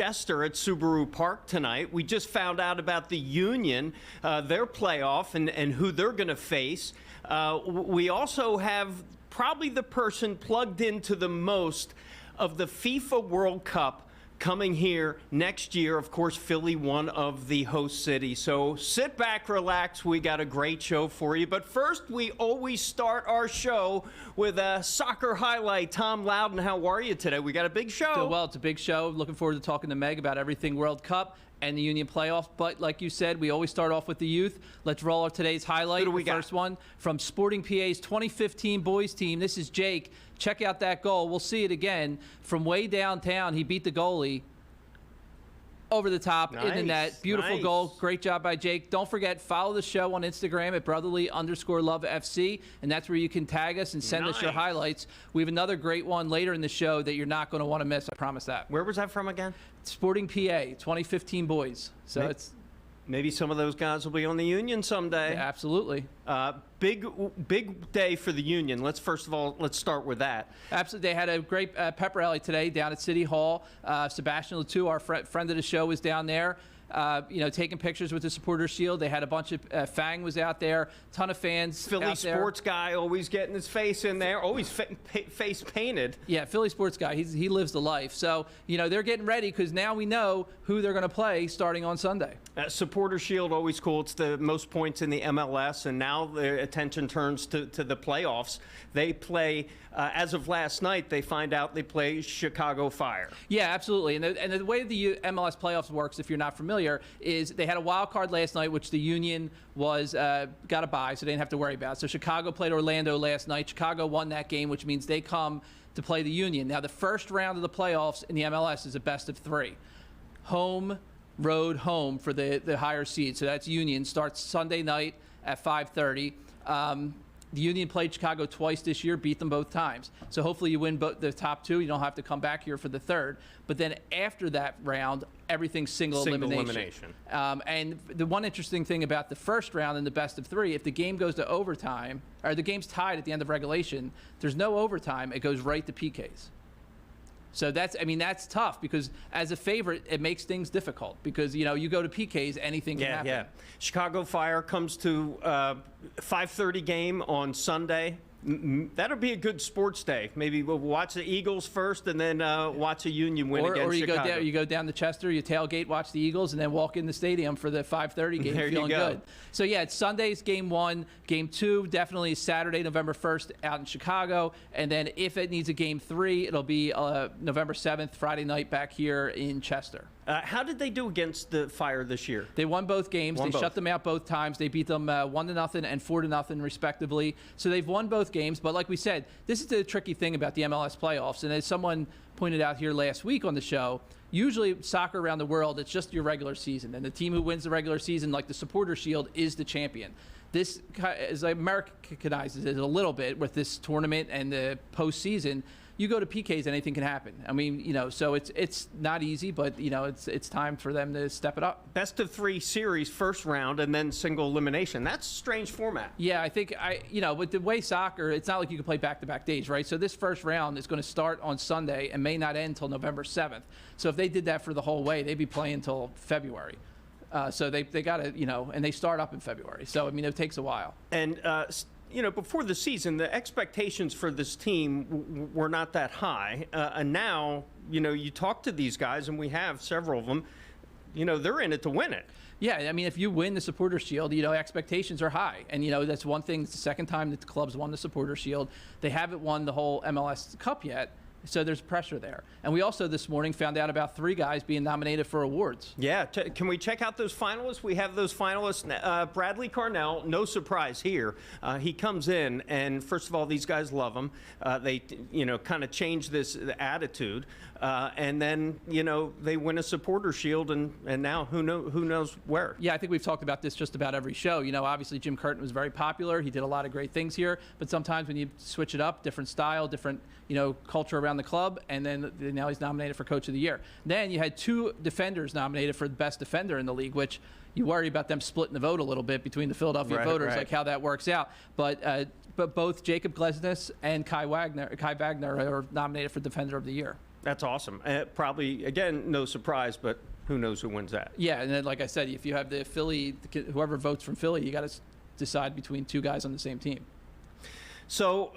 Chester at Subaru Park tonight. We just found out about the Union, their playoff, and who they're going to face. We also have probably the person plugged into the most of the FIFA World Cup coming here next year. Of course, Philly, one of the host cities. So sit back, relax. We got a great show for you. But first, we always start our show with a soccer highlight. Tom Loudon, how are you today? We got a big show. Doing well. It's a big show. Looking forward to talking to Meg about everything World Cup and the Union playoff. But like you said, we always start off with the youth. Let's roll our today's highlight. Who do we got? First one from Sporting PA's 2015 boys team. This is Jake. Check out that goal. We'll see it again. From way downtown, he beat the goalie over the top in the net. Beautiful goal. Great job by Jake. Don't forget, follow the show on Instagram at brotherly_love_FC, and that's where you can tag us and send us your highlights. We have another great one later in the show that you're not going to want to miss. I promise that. Where was that from again? Sporting PA, 2015 boys. So it's maybe some of those guys will be on the Union someday. Yeah, absolutely. Big day for the Union. Let's start with that. Absolutely. They had a great pep rally today down at City Hall. Sebastian Latou, our friend of the show, was down there. Taking pictures with the supporter shield. They had a bunch of Fang was out there, ton of fans. Philly out there. sports guy always getting his face in there, always face painted. Yeah, Philly sports guy. He lives the life. So they're getting ready because now we know who they're going to play starting on Sunday. Supporter shield always cool. It's the most points in the MLS, and now the attention turns to the playoffs. They play as of last night. They find out they play Chicago Fire. Yeah, absolutely. And the way the MLS playoffs works, if you're not familiar, is they had a wild card last night, which the Union was got a bye, so they didn't have to worry about. So Chicago played Orlando last night. Chicago won that game, which means they come to play the Union. Now, the first round of the playoffs in the MLS is a best of three. Home, road, home for the higher seed. So that's Union. Starts Sunday night at 5:30. The Union played Chicago twice this year, beat them both times. So hopefully you win the top two. You don't have to come back here for the third. But then after that round, everything's single elimination. And the one interesting thing about the first round in the best of three, if the game goes to overtime, or the game's tied at the end of regulation, there's no overtime. It goes right to PKs. So that's tough because as a favorite, it makes things difficult because, you go to PKs, anything can happen. Yeah. Chicago Fire comes to 5:30 game on Sunday. That'll be a good sports day. Maybe we'll watch the Eagles first and then watch a Union win against Chicago. You go down to Chester, you tailgate, watch the Eagles, and then walk in the stadium for the 5:30 game feeling good. So, yeah, it's Sunday's game one. Game two definitely is Saturday, November 1st out in Chicago. And then if it needs a game three, it'll be November 7th, Friday night back here in Chester. How did they do against the Fire this year? They won both games. They shut them out both times. They beat them 1-0 and 4-0 respectively. So they've won both games. But like we said, this is the tricky thing about the MLS playoffs. And as someone pointed out here last week on the show, usually soccer around the world, it's just your regular season. And the team who wins the regular season, like the Supporter Shield, is the champion. This is Americanizes it a little bit with this tournament and the postseason. You go to PKs, anything can happen. So it's not easy, but it's time for them to step it up. Best of three series, first round, and then single elimination. That's a strange format. Yeah, I think with the way soccer, it's not like you can play back-to-back days, right? So this first round is going to start on Sunday and may not end until November 7th. So if they did that for the whole way, they'd be playing until February. So they got to, and they start up in February. So it takes a while. And before the season, the expectations for this team were not that high. And now, you talk to these guys, and we have several of them, they're in it to win it. Yeah, if you win the Supporter Shield, expectations are high. And, that's one thing. It's the second time that the club's won the Supporter Shield. They haven't won the whole MLS Cup yet. So there's pressure there. And we also this morning found out about 3 guys being nominated for awards. Yeah. Can we check out those finalists? We have those finalists. Bradley Carnell, no surprise here. He comes in, and first of all, these guys love him. They, kind of change this attitude. And then, they win a Supporter Shield, and now who knows where. Yeah, I think we've talked about this just about every show. Obviously Jim Curtin was very popular. He did a lot of great things here. But sometimes when you switch it up, different style, different, culture around the club, and then now he's nominated for Coach of the Year. Then you had 2 defenders nominated for the best defender in the league, which you worry about them splitting the vote a little bit between the Philadelphia voters, like how that works out. But both Jacob Glesnes and Kai Wagner are nominated for Defender of the Year. That's awesome. Probably, again, no surprise, but who knows who wins that? Yeah, and then like I said, if you have the Philly, whoever votes from Philly, you got to decide between two guys on the same team. So,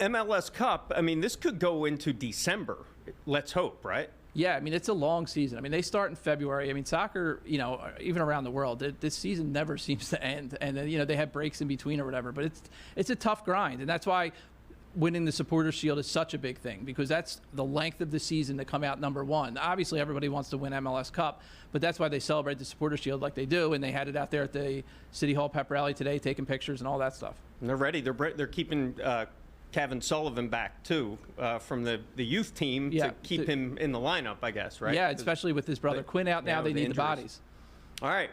MLS Cup, I mean, this could go into December. Let's hope, right? Yeah, I mean, it's a long season. I mean, they start in February. I mean, soccer, even around the world, this season never seems to end. And then, they have breaks in between or whatever. But it's a tough grind. And that's why winning the Supporters Shield is such a big thing, because that's the length of the season to come out number one. Obviously, everybody wants to win MLS Cup, but that's why they celebrate the Supporters Shield like they do. And they had it out there at the City Hall pep rally today, taking pictures and all that stuff. And they're ready. They're keeping Kevin Sullivan back, too, from the youth team to keep him in the lineup, I guess, right? Yeah, especially with his brother Quinn out now, they need the bodies. All right.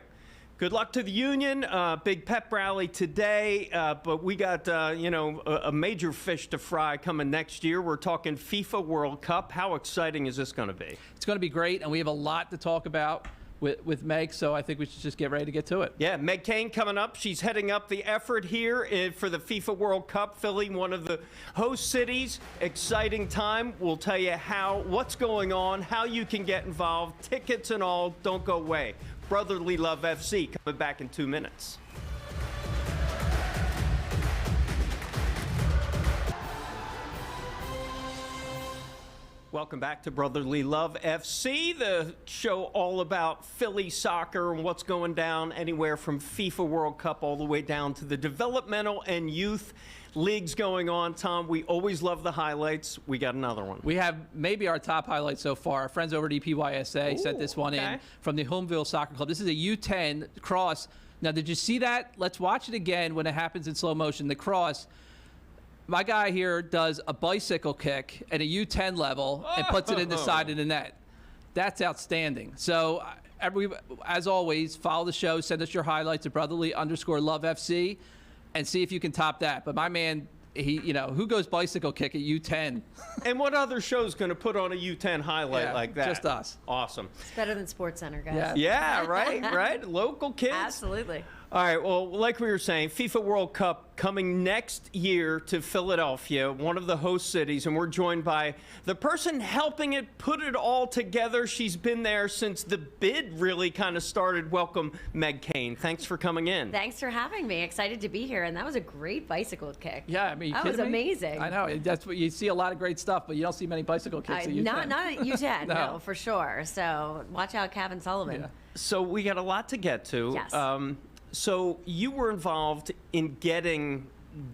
Good luck to the Union. Big pep rally today, but we got, a major fish to fry coming next year. We're talking FIFA World Cup. How exciting is this going to be? It's going to be great, and we have a lot to talk about with Meg, so I think we should just get ready to get to it. Yeah, Meg Kane coming up. She's heading up the effort here for the FIFA World Cup. Philly, one of the host cities. Exciting time. We'll tell you what's going on, how you can get involved, tickets and all. Don't go away. Brotherly Love FC coming back in 2 minutes. Welcome back to Brotherly Love FC, the show all about Philly soccer and what's going down anywhere from FIFA World Cup all the way down to the developmental and youth leagues going on. Tom, we always love the highlights. We got another one. We have maybe our top highlight so far. Our friends over at EPYSA sent this one in from the Homeville Soccer Club. This is a U10 cross. Now, did you see that? Let's watch it again when it happens in slow motion. The cross. My guy here does a bicycle kick at a U10 level and puts it in the side of the net. That's outstanding. So, as always, follow the show. Send us your highlights at brotherly_love FC and see if you can top that. But my man, who goes bicycle kick at U10? And what other show's going to put on a U10 highlight like that? Just us. Awesome. It's better than SportsCenter, guys. Yeah, right? Local kids. Absolutely. All right, well, like we were saying, FIFA World Cup coming next year to Philadelphia, one of the host cities, and we're joined by the person helping it put it all together. She's been there since the bid really kind of started. Welcome, Meg Kane. Thanks for coming in. Thanks for having me. Excited to be here, and that was a great bicycle kick. Yeah, I mean, that was amazing. I know. That's what you see, a lot of great stuff, but you don't see many bicycle kicks at U10. Not at U10, no, for sure. So watch out, Kevin Sullivan. Yeah. So we got a lot to get to. Yes. So you were involved in getting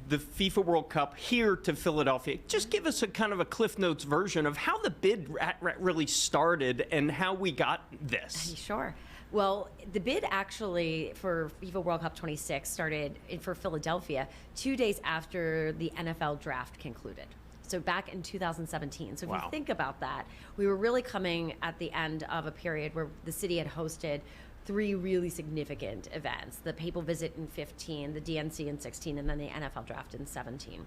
the FIFA World Cup here to Philadelphia. Just give us a kind of a Cliff Notes version of how the bid really started and how we got this. Sure. Well, the bid actually for FIFA World Cup 26 started for Philadelphia 2 days after the NFL draft concluded. So back in 2017. So if you think about that, we were really coming at the end of a period where the city had hosted 3 really significant events: the papal visit in 15, the DNC in 16, and then the NFL draft in 17.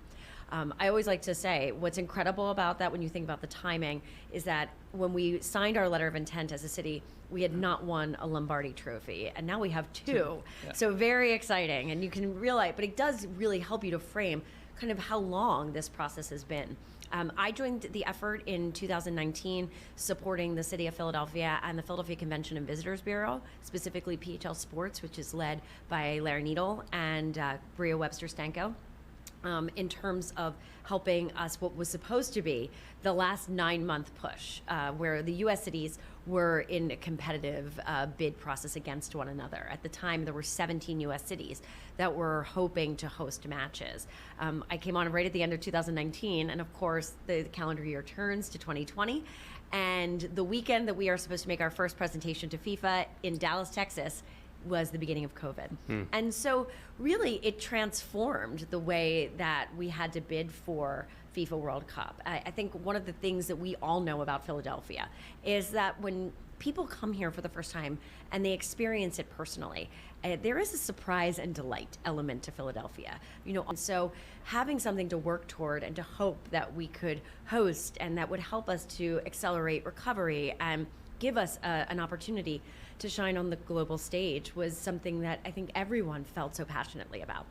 I always like to say what's incredible about that when you think about the timing is that when we signed our letter of intent as a city, we had not won a Lombardi trophy, and now we have 2. Yeah. So very exciting, and you can realize, but it does really help you to frame kind of how long this process has been. I joined the effort in 2019 supporting the city of Philadelphia and the Philadelphia Convention and Visitors Bureau, specifically PHL Sports, which is led by Larry Needle and Bria Webster-Stanko, in terms of helping us what was supposed to be the last 9-month push, where the U.S. cities were in a competitive bid process against one another. At the time, there were 17 U.S. cities that were hoping to host matches. I came on right at the end of 2019, and of course, the calendar year turns to 2020. And the weekend that we are supposed to make our first presentation to FIFA in Dallas, Texas, was the beginning of COVID. And so really it transformed the way that we had to bid for FIFA World Cup. I think one of the things that we all know about Philadelphia is that when people come here for the first time and they experience it personally, there is a surprise and delight element to Philadelphia, and so having something to work toward and to hope that we could host and that would help us to accelerate recovery and give us an opportunity to shine on the global stage was something that I think everyone felt so passionately about.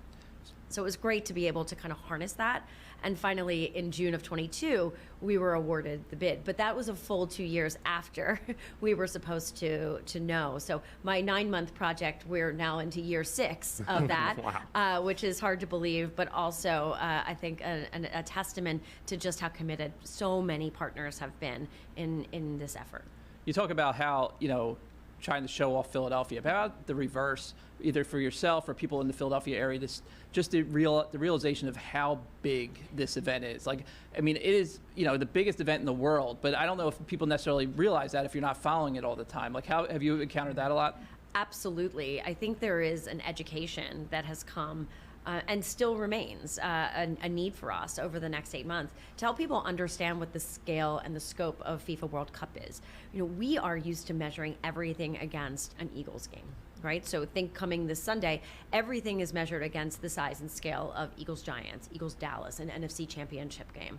So it was great to be able to kind of harness that. And finally, in June of 22, we were awarded the bid. But that was a full 2 years after we were supposed to know. So my 9-month project, we're now into year 6 of that, Wow. which is hard to believe, but also I think a testament to just how committed so many partners have been in this effort. You talk about how, trying to show off Philadelphia, about the reverse, either for yourself or people in the Philadelphia area, the realization of how big this event is. Like, I mean, it is, the biggest event in the world, but I don't know if people necessarily realize that if you're not following it all the time. Like, how have you encountered that a lot? Absolutely. I think there is an education that has come and still remains a need for us over the next 8 months to help people understand what the scale and the scope of FIFA World Cup is. We are used to measuring everything against an Eagles game, right? So think coming this Sunday, everything is measured against the size and scale of Eagles Giants, Eagles Dallas, an NFC Championship game,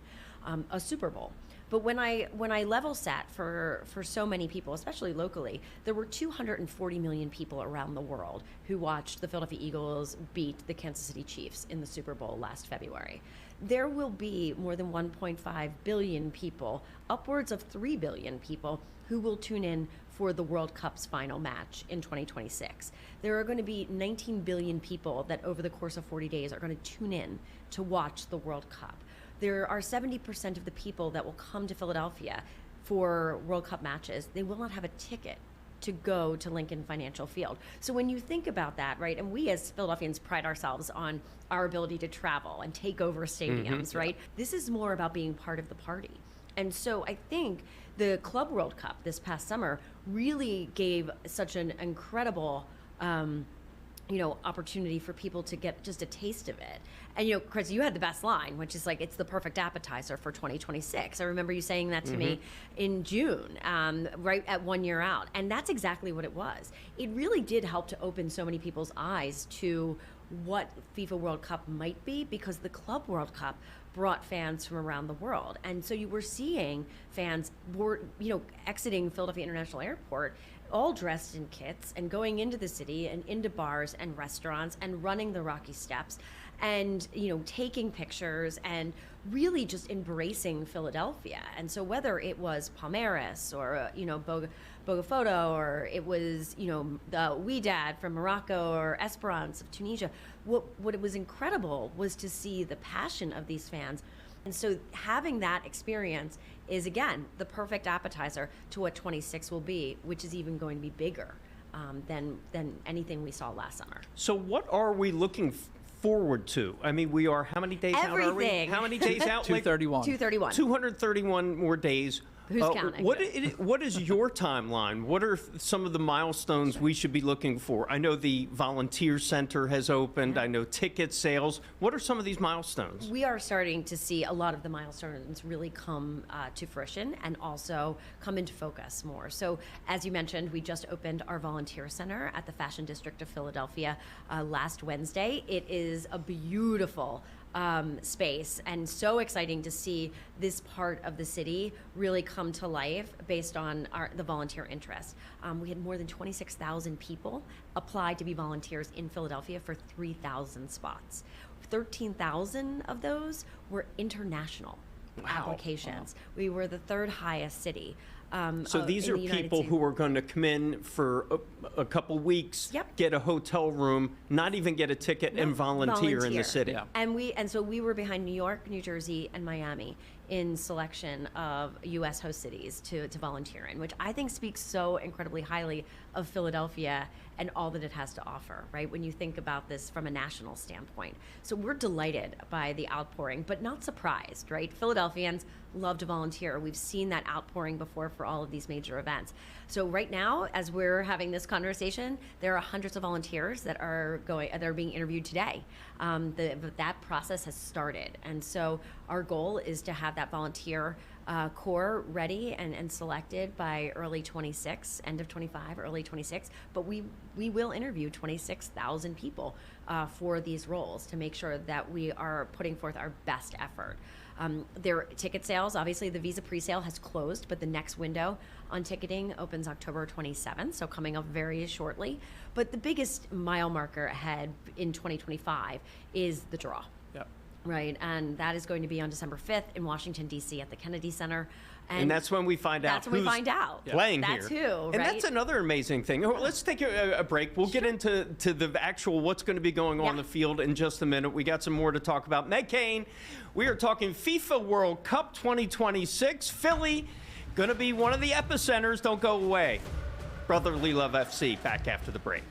a Super Bowl. But when I level sat for so many people, especially locally, there were 240 million people around the world who watched the Philadelphia Eagles beat the Kansas City Chiefs in the Super Bowl last February. There will be more than 1.5 billion people, upwards of 3 billion people, who will tune in for the World Cup's final match in 2026. There are going to be 19 billion people that over the course of 40 days are going to tune in to watch the World Cup. There are 70% of the people that will come to Philadelphia for World Cup matches. They will not have a ticket to go to Lincoln Financial Field. So when you think about that, right, and we as Philadelphians pride ourselves on our ability to travel and take over stadiums, right? This is more about being part of the party. And so I think the Club World Cup this past summer really gave such an incredible opportunity for people to get just a taste of it. And, Chris, you had the best line, which is like, it's the perfect appetizer for 2026. I remember you saying that to me in June, right at 1 year out. And that's exactly what it was. It really did help to open so many people's eyes to what FIFA World Cup might be, because the Club World Cup brought fans from around the world. And so you were seeing fans exiting Philadelphia International Airport all dressed in kits and going into the city and into bars and restaurants and running the Rocky Steps and taking pictures and really just embracing Philadelphia. And so whether it was Palmeiras or Botafogo, or it was the Wydad from Morocco or Esperance of Tunisia, what it was incredible was to see the passion of these fans. And so having that experience is, again, the perfect appetizer to what 26 will be, which is even going to be bigger than anything we saw last summer. So what are we looking forward to? I mean, we are, how many days out are we? Everything. How many days out? 231. 231. 231 more days. Who's counting? What is your timeline? What are some of the milestones we should be looking for? I know the Volunteer Center has opened. I know ticket sales. What are some of these milestones? We are starting to see a lot of the milestones really come to fruition and also come into focus more. So as you mentioned, we just opened our Volunteer Center at the Fashion District of Philadelphia last Wednesday. It is a beautiful space, and so exciting to see this part of the city really come to life based on the volunteer interest. We had more than 26,000 people apply to be volunteers in Philadelphia for 3,000 spots. 13,000 of those were international applications. Wow. We were the third highest city. So these are people who are going to come in for a couple weeks, get a hotel room, not even get a ticket, and volunteer in the city. Yeah. And so we were behind New York, New Jersey, and Miami in selection of U.S. host cities to volunteer in, which I think speaks so incredibly highly of Philadelphia and all that it has to offer, right? When you think about this from a national standpoint. So we're delighted by the outpouring, but not surprised, right? Philadelphians love to volunteer. We've seen that outpouring before for all of these major events. So right now, as we're having this conversation, there are hundreds of volunteers that are being interviewed today. That process has started. And so our goal is to have that volunteer core ready and selected by early 26, end of 25, early 26. But we will interview 26,000 people for these roles to make sure that we are putting forth our best effort. Their ticket sales, obviously the Visa presale has closed, but the next window on ticketing opens October 27th, so coming up very shortly. But the biggest mile marker ahead in 2025 is the draw. Yep. Right, and that is going to be on December 5th in Washington, D.C. at the Kennedy Center. And that's when we find out who's playing that's here. Who, right? And that's another amazing thing. Let's take a break. We'll get into the actual what's going to be going on the field in just a minute. We got some more to talk about. Meg Kane, we are talking FIFA World Cup 2026. Philly, going to be one of the epicenters. Don't go away. Brotherly Love FC, back after the break.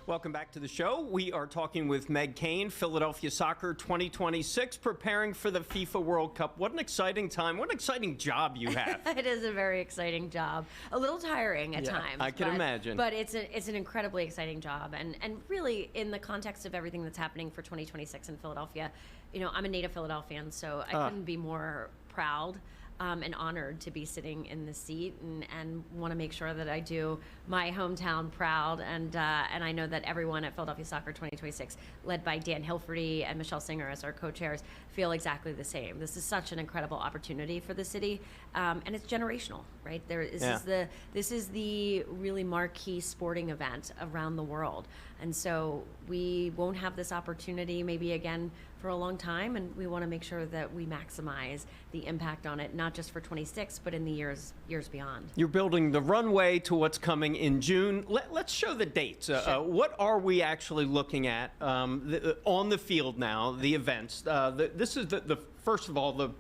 Welcome back to the show. We are talking with Meg Kane, Philadelphia Soccer 2026, preparing for the FIFA World Cup. What an exciting time. What an exciting job you have. It is a very exciting job. A little tiring at times. I can imagine. But it's an incredibly exciting job. And really, in the context of everything that's happening for 2026 in Philadelphia, I'm a native Philadelphian, so I couldn't be more proud and honored to be sitting in this seat, and want to make sure that I do my hometown proud. And I know that everyone at Philadelphia Soccer 2026, led by Dan Hilferty and Michelle Singer as our co-chairs, feel exactly the same. This is such an incredible opportunity for the city, and it's generational, right? This is the really marquee sporting event around the world, and so we won't have this opportunity maybe again for a long time, and we want to make sure that we maximize the impact on it, not just for 26, but in the years beyond. You're building the runway to what's coming in June. Let's show the dates. Sure. What are we actually looking at on the field now, the events? This is the first of all, the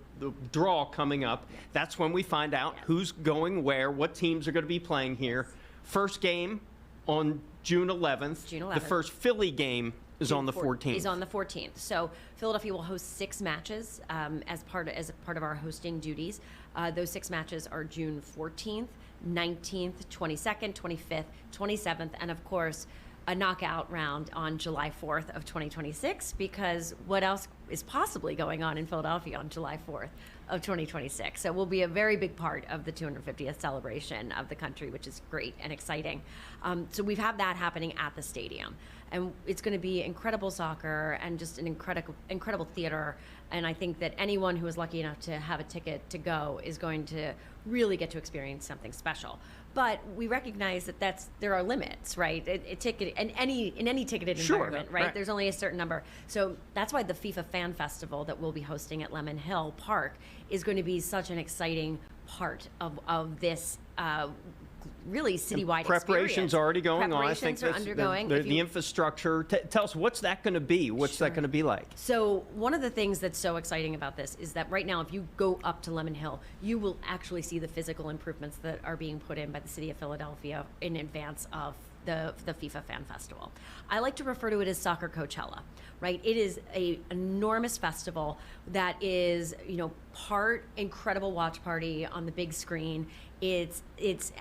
draw coming up. That's when we find out who's going where, what teams are going to be playing here. First game on June 11th. The first Philly game is on the 14th. Is on the 14th. So Philadelphia will host 6 matches as part of our hosting duties. Those 6 matches are June 14th, 19th, 22nd, 25th, 27th, and of course a knockout round on July 4th of 2026, because what else is possibly going on in Philadelphia on July 4th of 2026? So we'll be a very big part of the 250th celebration of the country, which is great and exciting. So we've had that happening at the stadium, and it's going to be incredible soccer and just an incredible theater. And I think that anyone who is lucky enough to have a ticket to go is going to really get to experience something special. But we recognize that there are limits, right? In any ticketed environment, right? There's only a certain number. So that's why the FIFA Fan Festival that we'll be hosting at Lemon Hill Park is going to be such an exciting part of this really citywide preparations already going on. I think are undergoing. The infrastructure. Tell us, what's that going to be? What's that going to be like? So one of the things that's so exciting about this is that right now, if you go up to Lemon Hill, you will actually see the physical improvements that are being put in by the city of Philadelphia in advance of the FIFA Fan Festival. I like to refer to it as Soccer Coachella, right? It is an enormous festival that is, part incredible watch party on the big screen. It's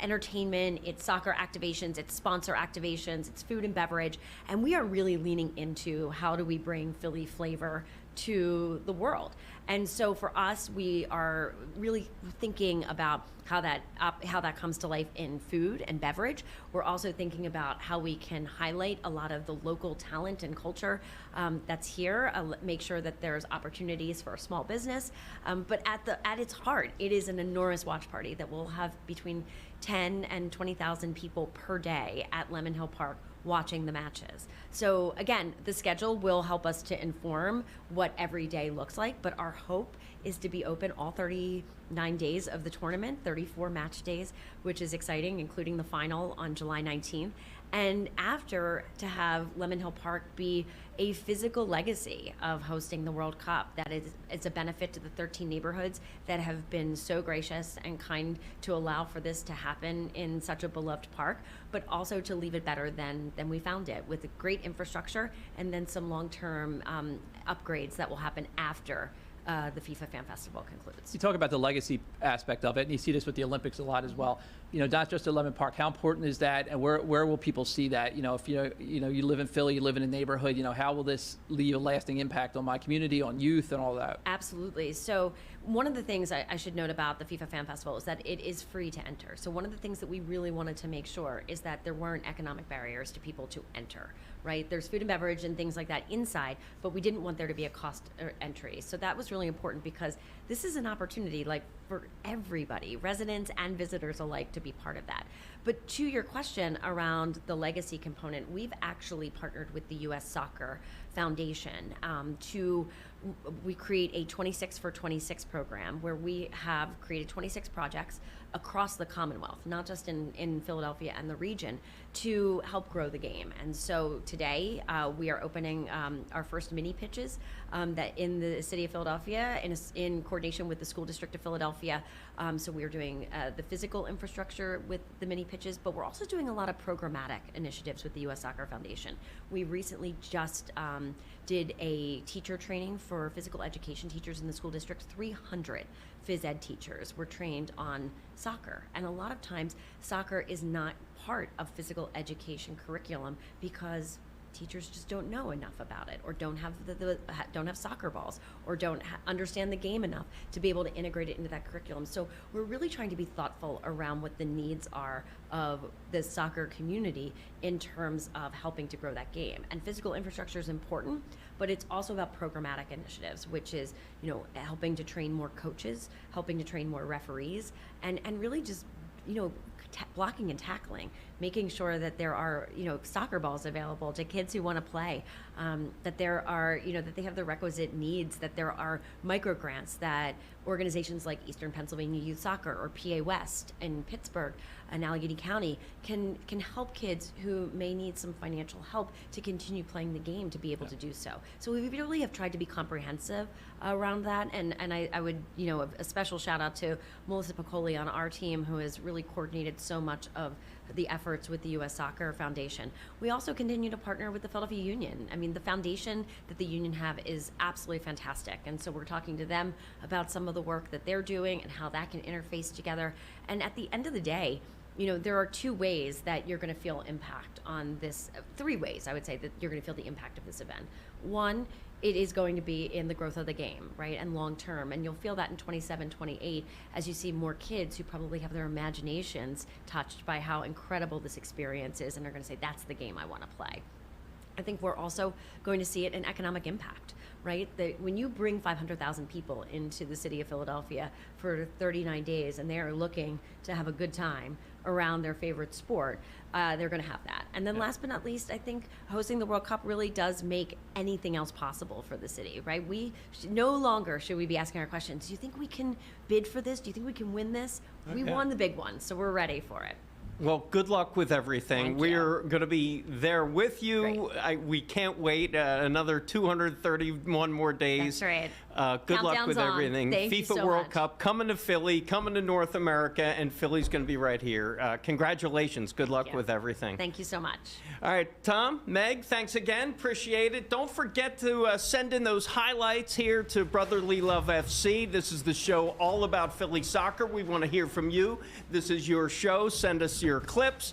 entertainment, it's soccer activations, it's sponsor activations, it's food and beverage, and we are really leaning into how do we bring Philly flavor to the world. And so for us, we are really thinking about how that comes to life in food and beverage. We're also thinking about how we can highlight a lot of the local talent and culture that's here, make sure that there's opportunities for small business. But at its heart, it is an enormous watch party that will have between 10 and 20,000 people per day at Lemon Hill Park watching the matches. So again, the schedule will help us to inform what every day looks like, but our hope is to be open all 39 days of the tournament, 34 match days, which is exciting, including the final on July 19th. And after, to have Lemon Hill Park be a physical legacy of hosting the World Cup. That is, it's a benefit to the 13 neighborhoods that have been so gracious and kind to allow for this to happen in such a beloved park, but also to leave it better than we found it, with a great infrastructure and then some long-term upgrades that will happen after the FIFA Fan Festival concludes. You talk about the legacy aspect of it, and you see this with the Olympics a lot as well. Not just at Lemon Park. How important is that, and where will people see that? If you live in Philly, you live in a neighborhood. How will this leave a lasting impact on my community, on youth, and all that? Absolutely. So one of the things I should note about the FIFA Fan Festival is that it is free to enter. So one of the things that we really wanted to make sure is that there weren't economic barriers to people to enter, right? There's food and beverage and things like that inside, but we didn't want there to be a cost entry. So that was really important because this is an opportunity for everybody, residents and visitors alike, to be part of that. But to your question around the legacy component, we've actually partnered with the U.S. Soccer Foundation we create a 26 for 26 program where we have created 26 projects across the Commonwealth, not just in Philadelphia and the region, to help grow the game. And so today we are opening our first mini pitches that in the city of Philadelphia in coordination with the School District of Philadelphia. So we are doing the physical infrastructure with the mini pitches, but we're also doing a lot of programmatic initiatives with the U.S. Soccer Foundation. We recently just did a teacher training for physical education teachers in the school district. 300 phys ed teachers were trained on soccer. And a lot of times soccer is not part of physical education curriculum because teachers just don't know enough about it, or don't have don't have soccer balls, or don't understand the game enough to be able to integrate it into that curriculum. So we're really trying to be thoughtful around what the needs are of the soccer community in terms of helping to grow that game. And physical infrastructure is important, but it's also about programmatic initiatives, which is helping to train more coaches, helping to train more referees, and really just blocking and tackling, making sure that there are soccer balls available to kids who want to play, that there are that they have the requisite needs, that there are micro grants that organizations like Eastern Pennsylvania Youth Soccer or PA West in Pittsburgh and Allegheny County can help kids who may need some financial help to continue playing the game to be able to do so. So we really have tried to be comprehensive around that, and I would a special shout out to Melissa Piccoli on our team, who has really coordinated so much of the efforts with the U.S. Soccer Foundation. We also continue to partner with the Philadelphia Union. I mean, the foundation that the Union have is absolutely fantastic, and so we're talking to them about some of the work that they're doing and how that can interface together. And at the end of the day, there are two ways that you're going to feel impact on this, three ways I would say that you're going to feel the impact of this event. One, it is going to be in the growth of the game, right, and long term. And you'll feel that in 27, 28 as you see more kids who probably have their imaginations touched by how incredible this experience is and are going to say, that's the game I want to play. I think we're also going to see it in economic impact, right? When you bring 500,000 people into the city of Philadelphia for 39 days and they are looking to have a good time around their favorite sport, they're going to have that. And then last but not least, I think hosting the World Cup really does make anything else possible for the city, right? No longer should we be asking our questions, do you think we can bid for this? Do you think we can win this? We won the big one, so we're ready for it. Well, good luck with everything. Thank you. We're going to be there with you. We can't wait. Another 231 more days. That's right. Good luck Countdown's with on. everything. Thank you FIFA so World much. Cup coming to Philly, coming to North America, and Philly's going to be right here. Congratulations. Good luck you. with everything. Thank you so much. All right, Tom, Meg, thanks again. Appreciate it. Don't forget to send in those highlights here to Brotherly Love FC. This is the show all about Philly soccer. We want to hear from you. This is your show. Send us your clips.